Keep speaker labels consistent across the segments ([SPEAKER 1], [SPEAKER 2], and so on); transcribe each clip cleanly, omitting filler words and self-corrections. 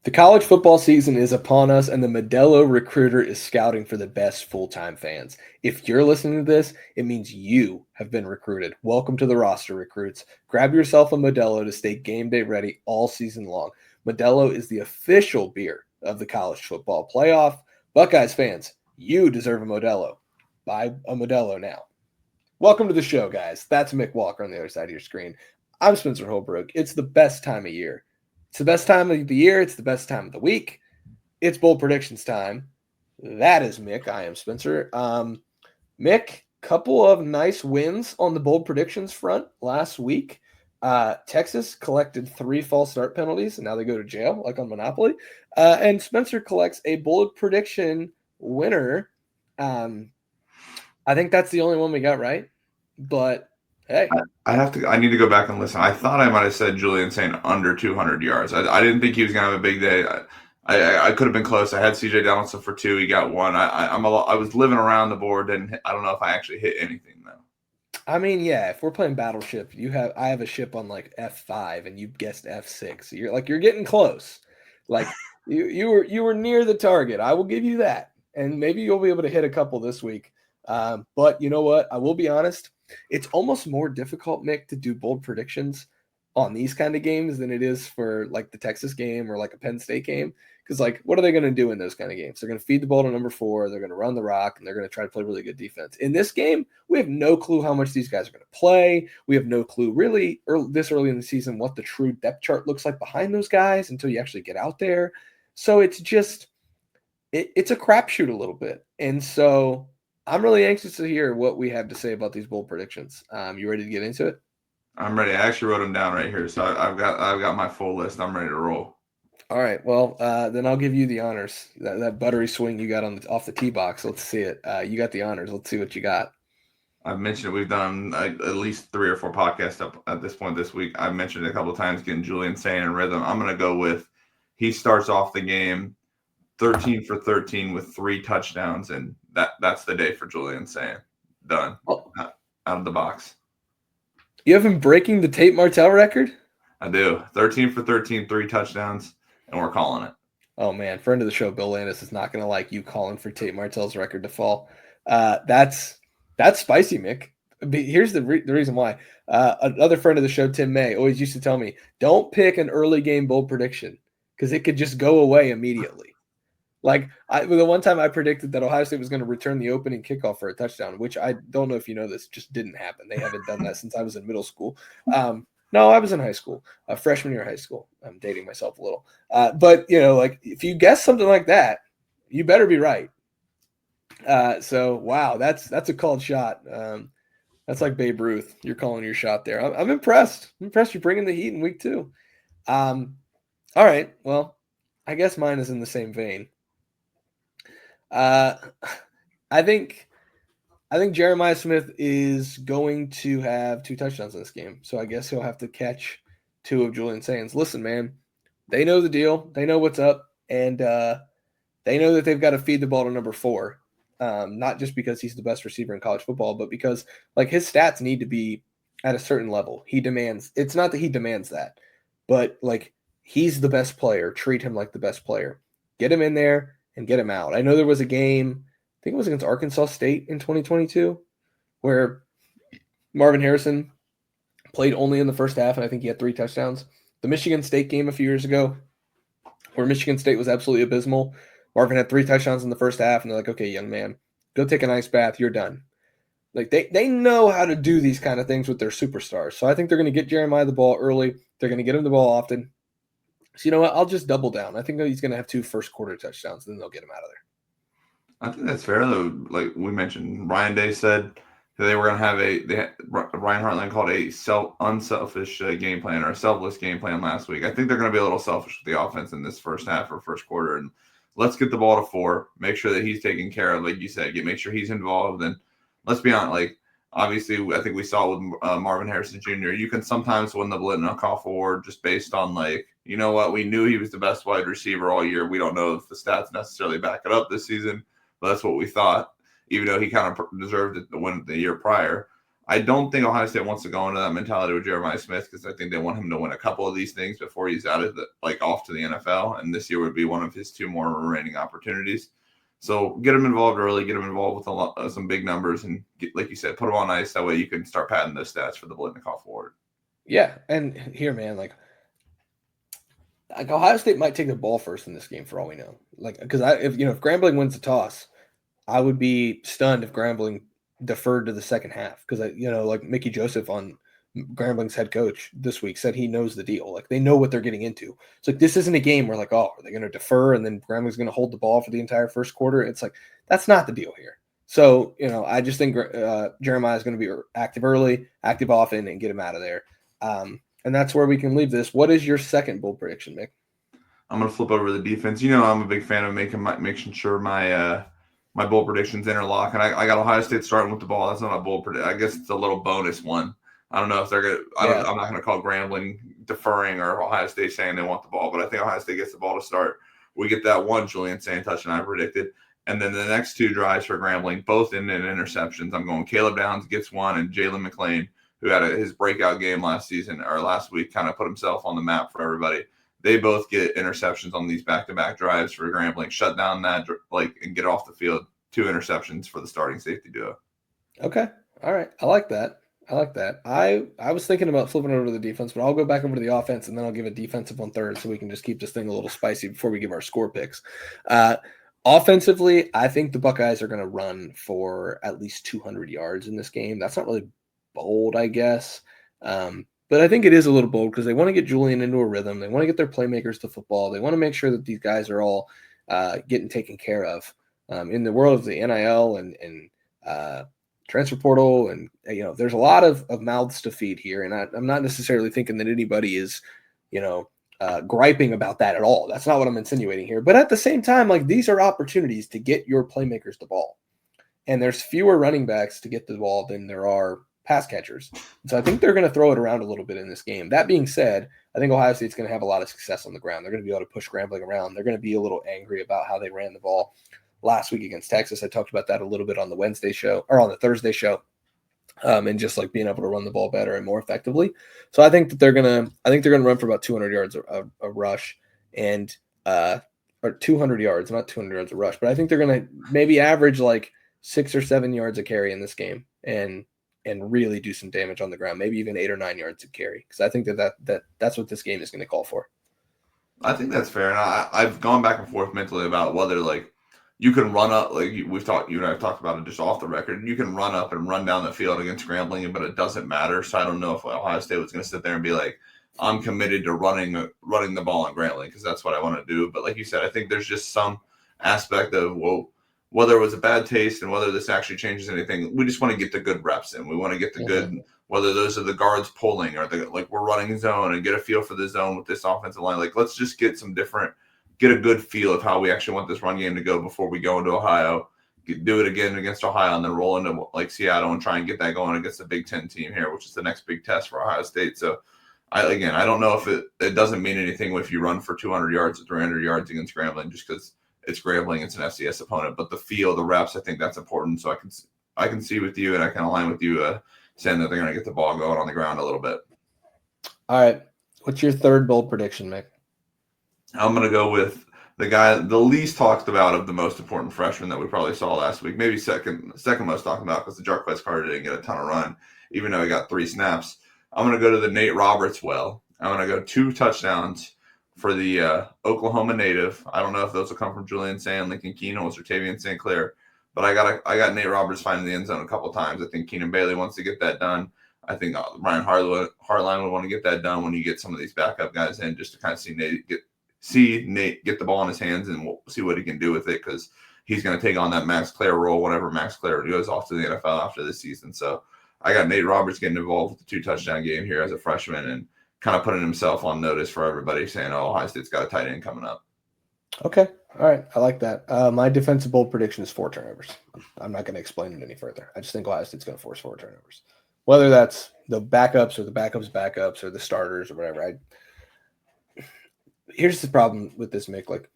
[SPEAKER 1] The college football season is upon us, and the Modelo Recruiter is scouting for the best full-time fans. If you're listening to this, it means you have been recruited. Welcome to the roster, recruits. Grab yourself a Modelo to stay game day ready all season long. Modelo is the official beer of the college football playoff. Buckeyes fans, you deserve a Modelo. Buy a Modelo now. Welcome to the show, guys. That's Mick Walker on the other side of your screen. I'm Spencer Holbrook. It's the best time of year. It's the best time of the year. It's the best time of the week. It's bold predictions time. That is Mick. I am Spencer. Mick, couple of nice wins on the bold predictions front last week. Texas collected 3 false start penalties, and now they go to jail, like on Monopoly. And Spencer collects a bold prediction winner. I think that's the only one we got right. But hey,
[SPEAKER 2] I need to go back and listen. I thought I might have said Julian saying under 200 yards. I didn't think he was gonna have a big day. I could have been close. I had CJ Donaldson for 2. He got 1. I was living around the board, and I don't know if I actually hit anything though.
[SPEAKER 1] I mean, yeah, if we're playing Battleship, I have a ship on like F5 and you guessed F6. So you're getting close. Like you were near the target. I will give you that. And maybe you'll be able to hit a couple this week. But you know what? I will be honest. It's almost more difficult, Mick, to do bold predictions on these kind of games than it is for like the Texas game or like a Penn State game. Because like, what are they going to do in those kind of games? They're going to feed the ball to number 4. They're going to run the rock, and they're going to try to play really good defense. In this game, we have no clue how much these guys are going to play. We have no clue really this early in the season what the true depth chart looks like behind those guys until you actually get out there. So it's just it's a crapshoot a little bit. And so I'm really anxious to hear what we have to say about these bold predictions. You ready to get into it?
[SPEAKER 2] I'm ready. I actually wrote them down right here, so I've got my full list. I'm ready to roll.
[SPEAKER 1] All right. Well, then I'll give you the honors. That buttery swing you got off the tee box. Let's see it. You got the honors. Let's see what you got.
[SPEAKER 2] I've mentioned it. We've done at least 3 or 4 podcasts up at this point this week. I've mentioned it a couple of times, getting Julian saying in rhythm. I'm going to go with he starts off the game 13 for 13 with 3 touchdowns, and that's the day for Julian saying. Done. Out of the box.
[SPEAKER 1] You have him breaking the Tate Martell record?
[SPEAKER 2] I do. 13 for 13, 3 touchdowns, and we're calling it.
[SPEAKER 1] Oh, man. Friend of the show, Bill Landis, is not going to like you calling for Tate Martell's record to fall. That's spicy, Mick. Here's the reason why. Another friend of the show, Tim May, always used to tell me, don't pick an early game bold prediction because it could just go away immediately. Like the one time I predicted that Ohio State was going to return the opening kickoff for a touchdown, which I don't know if you know this, just didn't happen. They haven't done that since I was in middle school. No, I was in high school, freshman year of high school. I'm dating myself a little. But, like if you guess something like that, you better be right. So, wow, that's a called shot. That's like Babe Ruth. You're calling your shot there. I'm impressed. I'm impressed you're bringing the heat in week 2. All right, well, I guess mine is in the same vein. I think Jeremiah Smith is going to have 2 touchdowns in this game, so I guess he'll have to catch 2 of Julian Sands. Listen, man, they know the deal. They know what's up, and they know that they've got to feed the ball to number 4, not just because he's the best receiver in college football, but because like his stats need to be at a certain level. It's not that he demands that, but like he's the best player. Treat him like the best player. Get him in there and get him out. I know there was a game, I think it was against Arkansas State in 2022, where Marvin Harrison played only in the first half, and I think he had 3 touchdowns. The Michigan State game a few years ago, where Michigan State was absolutely abysmal, Marvin had 3 touchdowns in the first half, and they're like, okay, young man, go take an ice bath. You're done. Like they know how to do these kind of things with their superstars. So I think they're going to get Jeremiah the ball early. They're going to get him the ball often. So you know what? I'll just double down. I think he's going to have 2 first quarter touchdowns, and then they'll get him out of there.
[SPEAKER 2] I think that's fair, though. Like we mentioned, Ryan Day said that they were going to have Ryan Hartline called a unselfish game plan or a selfless game plan last week. I think they're going to be a little selfish with the offense in this first half or first quarter. And let's get the ball to 4, make sure that he's taken care of, like you said, make sure he's involved. And let's be honest, like obviously I think we saw with Marvin Harrison Jr., you can sometimes win the blitz and a call forward just based on like, you know what, we knew he was the best wide receiver all year. We don't know if the stats necessarily back it up this season, but that's what we thought, even though he kind of deserved it to win the year prior. I don't think Ohio State wants to go into that mentality with Jeremiah Smith because I think they want him to win a couple of these things before he's out of off to the NFL. And this year would be one of his 2 more remaining opportunities. So get him involved early, get him involved with some big numbers, and like you said, put him on ice. That way you can start padding those stats for the Blitnikoff Award.
[SPEAKER 1] Yeah, and here, man, like Ohio State might take the ball first in this game for all we know. Like, because if Grambling wins the toss, I would be stunned if Grambling deferred to the second half because like Mickey Joseph on Grambling's head coach this week said he knows the deal. Like they know what they're getting into. It's like this isn't a game where like, oh, are they going to defer and then Grambling's going to hold the ball for the entire first quarter? It's like that's not the deal here. So I just think Jeremiah is going to be active early, active often, and get him out of there. And that's where we can leave this. What is your second bold prediction, Mick?
[SPEAKER 2] I'm going to flip over the defense. I'm a big fan of making sure my my bold predictions interlock, and I got Ohio State starting with the ball. That's not a bold prediction. I guess it's a little bonus one. I don't know if they're going to – I'm not going to call Grambling deferring or Ohio State saying they want the ball, but I think Ohio State gets the ball to start. We get that one Julian Sayin touchdown I predicted. And then the next 2 drives for Grambling, both in interceptions. I'm going Caleb Downs gets one, and Jalen McLean, who had his breakout game last week, kind of put himself on the map for everybody. They both get interceptions on these back-to-back drives for Grambling. Shut down that and get off the field. 2 interceptions for the starting safety duo.
[SPEAKER 1] Okay. All right. I like that. I was thinking about flipping over to the defense, but I'll go back over to the offense, and then I'll give a defensive on third so we can just keep this thing a little spicy before we give our score picks. Offensively, I think the Buckeyes are going to run for at least 200 yards in this game. That's not really bold, I guess. But I think it is a little bold because they want to get Julian into a rhythm. They want to get their playmakers to football. They want to make sure that these guys are all getting taken care of in the world of the NIL and transfer portal. And, there's a lot of mouths to feed here. And I'm not necessarily thinking that anybody is, griping about that at all. That's not what I'm insinuating here. But at the same time, like these are opportunities to get your playmakers the ball. And there's fewer running backs to get the ball than there are pass catchers. So I think they're going to throw it around a little bit in this game. That being said, I think Ohio State's going to have a lot of success on the ground. They're going to be able to push Grambling around. They're going to be a little angry about how they ran the ball last week against Texas. I talked about that a little bit on the Wednesday show or on the Thursday show. And just like being able to run the ball better and more effectively. So I think that they're gonna run for about 200 yards a rush and or 200 yards, not 200 yards a rush, but I think they're gonna maybe average like 6 or 7 yards a carry in this game and really do some damage on the ground, maybe even 8 or 9 yards a carry. Because I think that's what this game is going to call for.
[SPEAKER 2] I think that's fair, and I've gone back and forth mentally about whether like you can run up, like you and I have talked about it just off the record. You can run up and run down the field against Grambling, but it doesn't matter. So I don't know if Ohio State was going to sit there and be like, I'm committed to running the ball on Grambling because that's what I want to do. But like you said, I think there's just some aspect of, whether it was a bad taste and whether this actually changes anything, we just want to get the good reps in. We want to get the good, whether those are the guards pulling or we're running zone and get a feel for the zone with this offensive line. Like, let's just get a good feel of how we actually want this run game to go before we go into Ohio, do it again against Ohio, and then roll into like Seattle and try and get that going against the Big Ten team here, which is the next big test for Ohio State. So I don't know if it doesn't mean anything if you run for 200 yards or 300 yards against Grambling just because it's Grambling, it's an FCS opponent, but the feel, the reps, I think that's important. So I can see with you and I can align with you saying that they're going to get the ball going on the ground a little bit.
[SPEAKER 1] All right. What's your third bold prediction, Mick?
[SPEAKER 2] I'm going to go with the guy, the least talked about of the most important freshman that we probably saw last week, maybe second most talked about because the Jarquez Carter didn't get a ton of run, even though he got 3 snaps. I'm going to go to the Nate Roberts well. I'm going to go 2 touchdowns for the Oklahoma native. I don't know if those will come from Julian Sayin, Lincoln Keenan, or Tavian St. Clair, but I got Nate Roberts finding the end zone a couple times. I think Keenan Bailey wants to get that done. I think Ryan Hartline would want to get that done when you get some of these backup guys in, just to kind of see Nate get the ball in his hands and we'll see what he can do with it because he's going to take on that Max Clair role whenever Max Clair goes off to the NFL after this season. So I got Nate Roberts getting involved with the 2 touchdown game here as a freshman and kind of putting himself on notice for everybody saying, oh, Ohio State's got a tight end coming up.
[SPEAKER 1] Okay. All right. I like that. My defensive bold prediction is 4 turnovers. I'm not going to explain it any further. I just think Ohio State's going to force 4 turnovers. Whether that's the backups or the backups or the starters or whatever. Here's the problem with this, Mick. Like,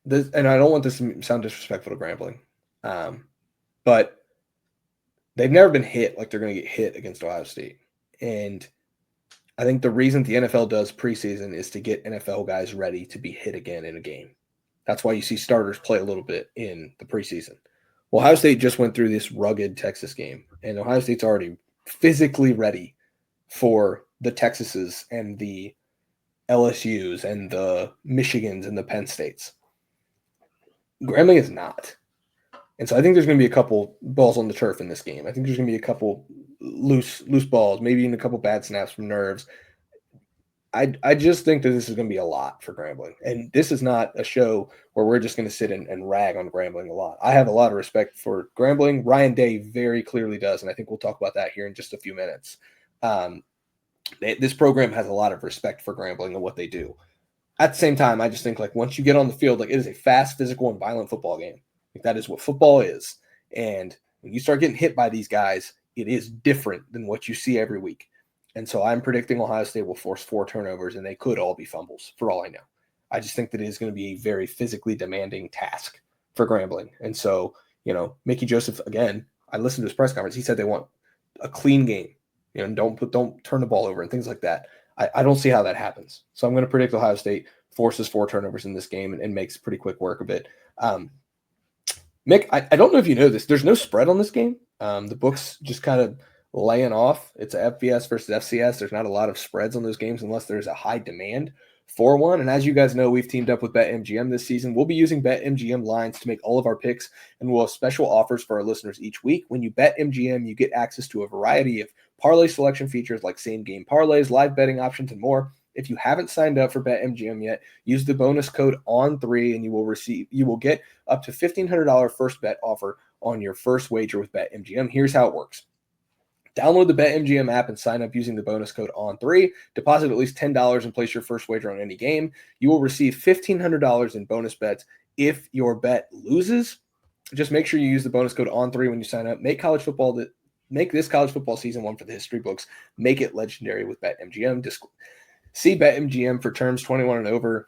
[SPEAKER 1] this, and I don't want this to sound disrespectful to Grambling, but they've never been hit like they're going to get hit against Ohio State. And I think the reason the NFL does preseason is to get NFL guys ready to be hit again in a game. That's why you see starters play a little bit in the preseason. Well, Ohio State just went through this rugged Texas game, and Ohio State's already physically ready for the Texases and the LSUs and the Michigans and the Penn States. Grambling is not. And so I think there's going to be a couple balls on the turf in this game. I think there's going to be a couple loose balls, maybe even a couple bad snaps from nerves. I just think that this is going to be a lot for Grambling. And this is not a show where we're just going to sit and rag on Grambling a lot. I have a lot of respect for Grambling. Ryan Day very clearly does, and I think we'll talk about that here in just a few minutes. This program has a lot of respect for Grambling and what they do. At the same time, I just think like once you get on the field, like it is a fast, physical, and violent football game. Like that is what football is. And when you start getting hit by these guys, it is different than what you see every week. And so I'm predicting Ohio State will force 4 turnovers, and they could all be fumbles for all I know. I just think that it is going to be a very physically demanding task for Grambling. And so, Mickey Joseph, again, I listened to his press conference. He said they want a clean game. Don't turn the ball over and things like that. I don't see how that happens. So I'm going to predict Ohio State forces 4 turnovers in this game and makes pretty quick work of it. Mick, I don't know if you know this. There's no spread on this game. The book's just kind of laying off. It's a FBS versus FCS. There's not a lot of spreads on those games unless there's a high demand for one. And as you guys know, we've teamed up with BetMGM this season. We'll be using BetMGM lines to make all of our picks, and we'll have special offers for our listeners each week. When you BetMGM, you get access to a variety of parlay selection features like same-game parlays, live betting options, and more. If you haven't signed up for BetMGM yet, use the bonus code ON3 and you will get up to $1,500 first bet offer on your first wager with BetMGM. Here's how it works. Download the BetMGM app and sign up using the bonus code ON3. Deposit at least $10 and place your first wager on any game. You will receive $1,500 in bonus bets if your bet loses. Just make sure you use the bonus code ON3 when you sign up. Make this college football season one for the history books. Make it legendary with BetMGM. See BetMGM for terms 21 and over.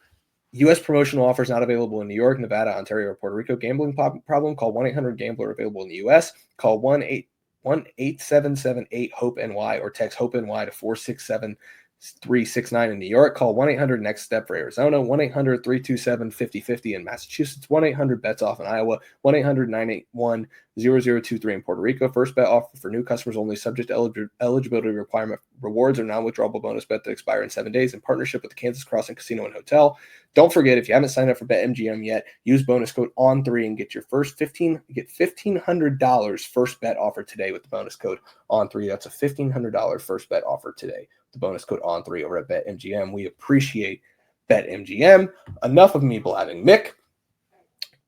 [SPEAKER 1] U.S. promotional offers not available in New York, Nevada, Ontario, or Puerto Rico. Gambling problem? Call 1-800-GAMBLER. Available in the U.S. Call 1-877-8-HOPE-NY or text HOPE-NY to 467-369 in New York. Call 1-800-NEXT-STEP for Arizona. 1-800-327-5050 in Massachusetts. 1-800-BETS-OFF in Iowa. 1-800-981-0023 in Puerto Rico. First bet offer for new customers only, subject to eligibility requirement. Rewards are non-withdrawable bonus bet that expire in 7 days in partnership with the Kansas Crossing Casino and Hotel. Don't forget, if you haven't signed up for BetMGM yet, use bonus code ON3 and get your $1,500 first bet offer today with the bonus code ON3. That's a $1,500 first bet offer today. The bonus code ON3 over at BetMGM. We appreciate BetMGM. Enough of me blabbing. Mick,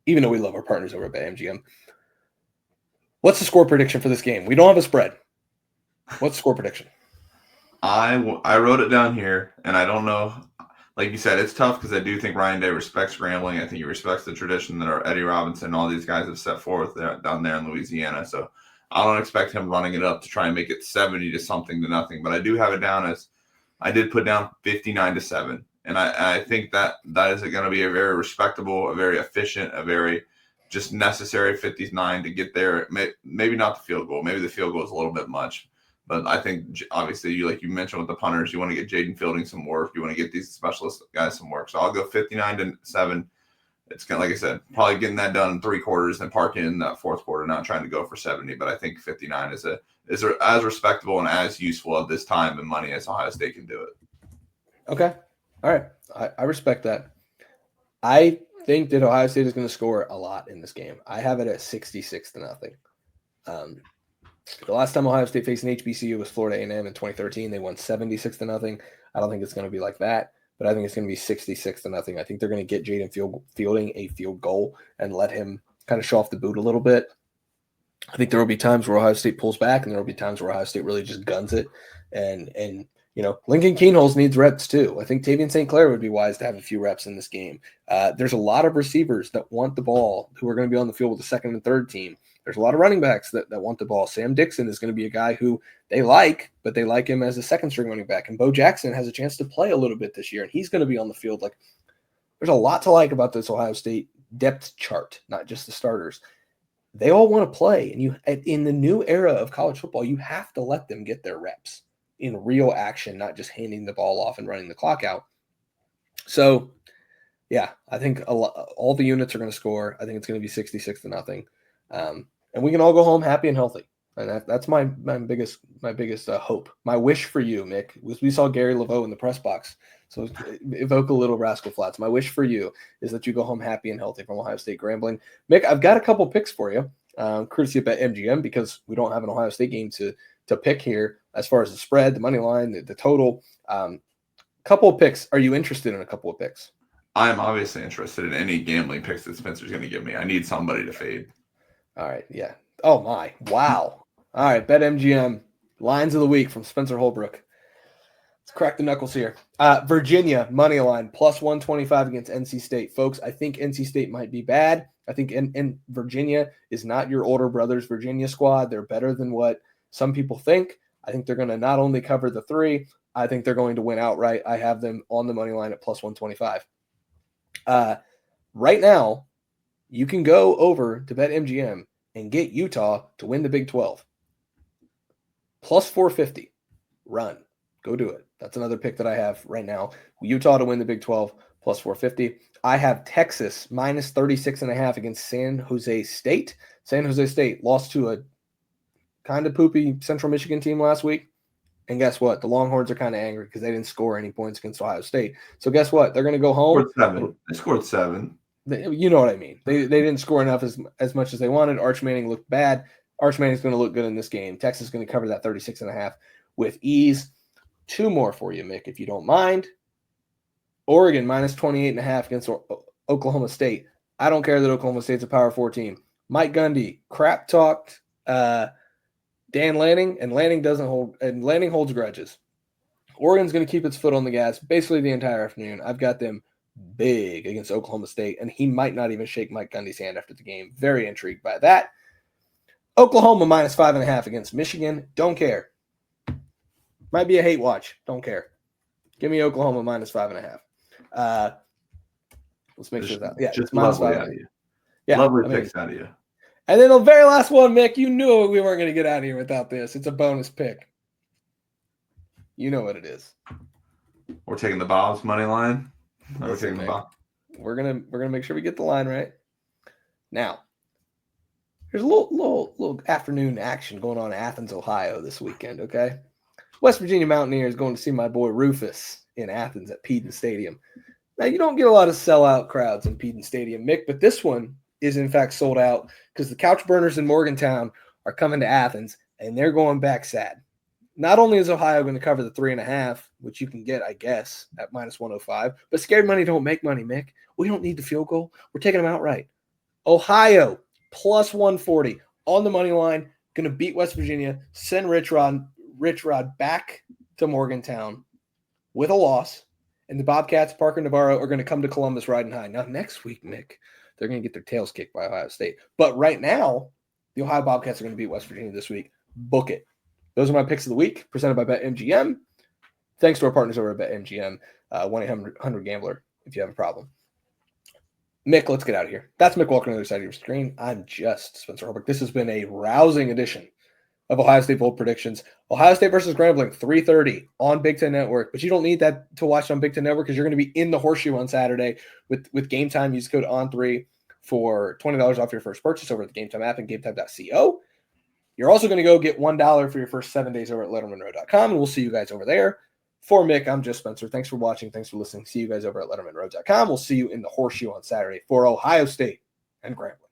[SPEAKER 1] even though we love our partners over at BetMGM, what's the score prediction for this game? We don't have a spread. What's the score prediction?
[SPEAKER 2] I wrote it down here, and I don't know. Like you said, it's tough because I do think Ryan Day respects Grambling. I think he respects the tradition that Eddie Robinson and all these guys have set forth down there in Louisiana. So I don't expect him running it up to try and make it 70 to something to nothing. But I do have it down as I did put down 59-7. And I think that is going to be a very respectable, a very efficient, a very just necessary 59 to get there. Maybe not the field goal. Maybe the field goal is a little bit much. But I think, obviously, like you mentioned with the punters, you want to get Jaden Fielding some work. You want to get these specialist guys some work. So I'll go 59-7. It's kind of, like I said, probably getting that done in 3 quarters and parking in that 4th quarter, not trying to go for 70. But I think 59 is as respectable and as useful at this time and money as Ohio State can do it.
[SPEAKER 1] Okay. All right. I respect that. I think that Ohio State is going to score a lot in this game. I have it at 66-0. The last time Ohio State faced an HBCU was Florida A&M in 2013. They won 76-0. I don't think it's going to be like that, but I think it's going to be 66-0. I think they're going to get Jaden Fielding a field goal and let him kind of show off the boot a little bit. I think there will be times where Ohio State pulls back, and there will be times where Ohio State really just guns it. And Lincoln Keenholz needs reps too. I think Tavian St. Clair would be wise to have a few reps in this game. There's a lot of receivers that want the ball who are going to be on the field with the second and third team. There's a lot of running backs that want the ball. Sam Dixon is going to be a guy who they like, but they like him as a second-string running back. And Bo Jackson has a chance to play a little bit this year, and he's going to be on the field. Like, there's a lot to like about this Ohio State depth chart, not just the starters. they all want to play. And in the new era of college football, you have to let them get their reps in real action, not just handing the ball off and running the clock out. So, yeah, I think all the units are going to score. I think it's going to be 66-0. And we can all go home happy and healthy. And that's my biggest hope. My wish for you, Mick, was we saw Gary Laveau in the press box. So evoke a little Rascal Flats. My wish for you is that you go home happy and healthy from Ohio State Grambling. Mick, I've got a couple picks for you, courtesy of BetMGM, because we don't have an Ohio State game to pick here as far as the spread, the money line, the total. Couple of picks. Are you interested in a couple of picks?
[SPEAKER 2] I'm obviously interested in any gambling picks that Spencer's going to give me. I need somebody to fade.
[SPEAKER 1] All right, yeah. Oh, my. Wow. All right, BetMGM, lines of the week from Spencer Holbrook. Let's crack the knuckles here. Virginia, money line, plus 125 against NC State. Folks, I think NC State might be bad. I think in Virginia is not your older brother's Virginia squad. They're better than what some people think. I think they're going to not only cover the 3, I think they're going to win outright. I have them on the money line at plus 125. Right now, you can go over to BetMGM and get Utah to win the Big 12. Plus 450. Run. Go do it. That's another pick that I have right now. Utah to win the Big 12, plus 450. I have Texas minus 36.5 against San Jose State. San Jose State lost to a kind of poopy Central Michigan team last week. And guess what? The Longhorns are kind of angry because they didn't score any points against Ohio State. So guess what? They're going to go home.
[SPEAKER 2] They scored 7.
[SPEAKER 1] You know what I mean. They didn't score enough as much as they wanted. Arch Manning looked bad. Arch Manning's going to look good in this game. Texas is going to cover that 36.5 with ease. 2 more for you, Mick, if you don't mind. Oregon minus 28.5 against Oklahoma State. I don't care that Oklahoma State's a Power 4 team. Mike Gundy crap talked Dan Lanning, and Lanning holds grudges. Oregon's going to keep its foot on the gas basically the entire afternoon. I've got them big against Oklahoma State, and he might not even shake Mike Gundy's hand after the game. Very intrigued by that. Oklahoma minus 5.5 against Michigan. Don't care. Might be a hate watch. Don't care. Give me Oklahoma minus 5.5. Let's make sure that. Yeah,
[SPEAKER 2] just
[SPEAKER 1] minus
[SPEAKER 2] lovely
[SPEAKER 1] 5.5.
[SPEAKER 2] out of you.
[SPEAKER 1] Yeah,
[SPEAKER 2] lovely picks out of you.
[SPEAKER 1] And then the very last one, Mick, you knew we weren't going to get out of here without this. It's a bonus pick. You know what it is.
[SPEAKER 2] We're taking the Bob's money line.
[SPEAKER 1] Listen, Mick, we're gonna make sure we get the line right. Now, there's a little afternoon action going on in Athens, Ohio this weekend. Okay, West Virginia Mountaineers going to see my boy Rufus in Athens at Pedon Stadium. Now, you don't get a lot of sellout crowds in Pedon Stadium, Mick, but this one is in fact sold out because the Couch Burners in Morgantown are coming to Athens, and they're going back sad. Not only is Ohio going to cover the 3.5, which you can get, I guess, at minus 105, but scared money don't make money, Mick. We don't need the field goal. We're taking them outright. Ohio, plus 140 on the money line, going to beat West Virginia, send Rich Rod back to Morgantown with a loss, and the Bobcats, Parker Navarro, are going to come to Columbus riding high. Now, next week, Mick, they're going to get their tails kicked by Ohio State. But right now, the Ohio Bobcats are going to beat West Virginia this week. Book it. Those are my picks of the week, presented by BetMGM. Thanks to our partners over at BetMGM, 1-800-GAMBLER if you have a problem. Mick, let's get out of here. That's Mick Walker on the other side of your screen. I'm just Spencer Holbrook. This has been a rousing edition of Ohio State Bold Predictions. Ohio State versus Grambling, 3:30 on Big Ten Network. But you don't need that to watch on Big Ten Network because you're going to be in the Horseshoe on Saturday with Game Time. Use code ON3 for $20 off your first purchase over at the Game Time app and GameTime.co. You're also going to go get $1 for your first 7 days over at LettermenRow.com, and we'll see you guys over there. For Mick, I'm just Spencer. Thanks for watching. Thanks for listening. See you guys over at LettermenRow.com. We'll see you in the Horseshoe on Saturday for Ohio State and Grambling.